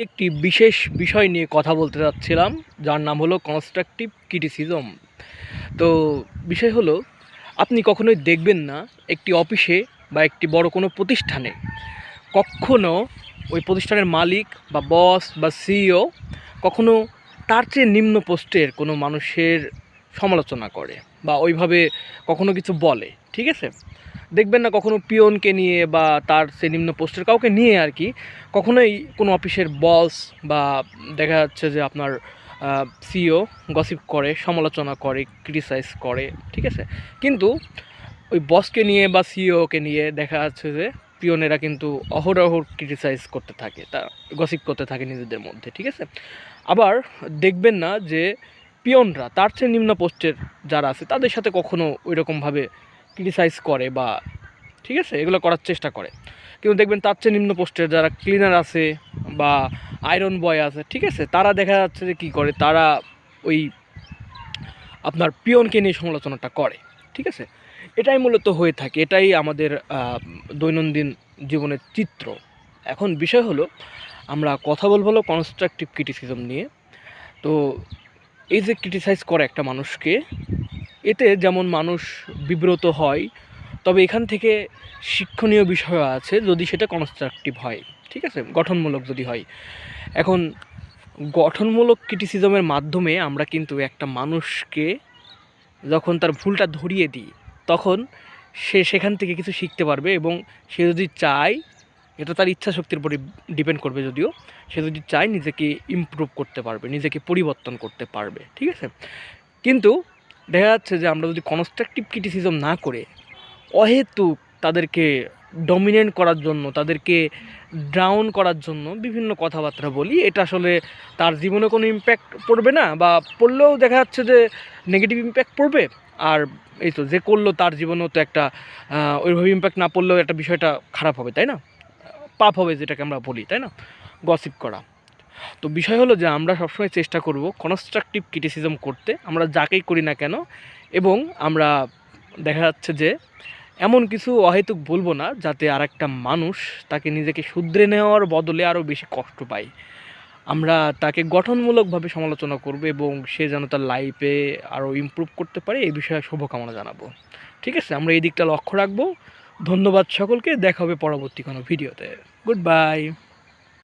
একটি বিশেষ বিষয় নিয়ে কথা বলতে যাচ্ছিলাম, যার নাম হলো কনস্ট্রাকটিভ ক্রিটিসিজম। তো বিষয় হলো, আপনি কখনোই দেখবেন না একটি অফিসে বা একটি বড় কোনো প্রতিষ্ঠানে কখনো ওই প্রতিষ্ঠানের মালিক বা বস বা সিইও কখনো তার চেয়ে নিম্ন পোস্টের কোনো মানুষের সমালোচনা করে বা ওইভাবে কখনো কিছু বলে। ঠিক আছে, দেখবেন না কখনো পিয়নকে নিয়ে বা তার সে নিম্ন পোস্টের কাউকে নিয়ে আর কি কখনোই কোনো অফিসের বস বা দেখা যাচ্ছে যে আপনার সিইও গসিপ করে, সমালোচনা করে, ক্রিটিসাইজ করে। ঠিক আছে, কিন্তু ওই বসকে নিয়ে বা সিইওকে নিয়ে দেখা যাচ্ছে যে পিয়নেরা কিন্তু অহরহ ক্রিটিসাইজ করতে থাকে, তা গসিপ করতে থাকে নিজেদের মধ্যে। ঠিক আছে, আবার দেখবেন না যে পিয়নরা তার চেয়ে নিম্ন পোস্টের যারা আছে তাদের সাথে কখনো ওই রকমভাবে ক্রিটিসাইজ করে বা ঠিক আছে এগুলো করার চেষ্টা করে। কিন্তু দেখবেন তার চেয়ে নিম্ন পোস্টের যারা ক্লিনার আছে বা আয়রন বয় আছে, ঠিক আছে, তারা দেখা যাচ্ছে যে কী করে, তারা ওই আপনার পিয়নকে নিয়ে সমালোচনাটা করে। ঠিক আছে, এটাই মূলত হয়ে থাকে, এটাই আমাদের দৈনন্দিন জীবনের চিত্র। এখন বিষয় হলো, আমরা কথা বলবো হলো কনস্ট্রাকটিভ ক্রিটিসিজম নিয়ে। তো এই যে ক্রিটিসাইজ করে একটা মানুষকে, এতে যেমন মানুষ বিব্রত হয়, তবে এখান থেকে শিক্ষণীয় বিষয় আছে যদি সেটা কনস্ট্রাকটিভ হয়। ঠিক আছে, গঠনমূলক যদি হয়। এখন গঠনমূলক ক্রিটিসিজমের মাধ্যমে আমরা কিন্তু একটা মানুষকে যখন তার ভুলটা ধরিয়ে দিই, তখন সে সেখান থেকে কিছু শিখতে পারবে এবং সে যদি চায়, এটা তার ইচ্ছা শক্তির উপরে ডিপেন্ড করবে যদিও, সে যদি চায় নিজেকে ইমপ্রুভ করতে পারবে, নিজেকে পরিবর্তন করতে পারবে। ঠিক আছে, কিন্তু দেখা যাচ্ছে যে আমরা যদি কনস্ট্রাকটিভ ক্রিটিসিজম না করে অহেতুক তাদেরকে ডমিনেট করার জন্য, তাদেরকে ডাউন করার জন্য বিভিন্ন কথাবার্তা বলি, এটা আসলে তার জীবনে কোনো ইম্প্যাক্ট পড়বে না, বা পড়লেও দেখা যাচ্ছে যে নেগেটিভ ইম্প্যাক্ট পড়বে। আর এই তো যে করলো তার জীবনেও তো একটা ওইভাবে ইম্প্যাক্ট না পড়লেও একটা বিষয়টা খারাপ হবে, তাই না? পাপ হবে যেটাকে আমরা বলি, তাই না, গসিপ করা। তো বিষয় হলো যে আমরা সবসময় চেষ্টা করব কনস্ট্রাকটিভ ক্রিটিসিজম করতে, আমরা যাকেই করি না কেন, এবং আমরা দেখা যাচ্ছে যে এমন কিছু অহেতুক বলবো না যাতে আর একটা মানুষ তাকে নিজেকে শুধরে নেওয়ার বদলে আরও বেশি কষ্ট পায়। আমরা তাকে গঠনমূলকভাবে সমালোচনা করব এবং সে যেন তার লাইফে আরও ইমপ্রুভ করতে পারে, এই বিষয়ে শুভকামনা জানাবো। ঠিক আছে, আমরা এই দিকটা লক্ষ্য রাখবো। ধন্যবাদ সকলকে, দেখা হবে পরবর্তী কোনো ভিডিওতে। Good bye.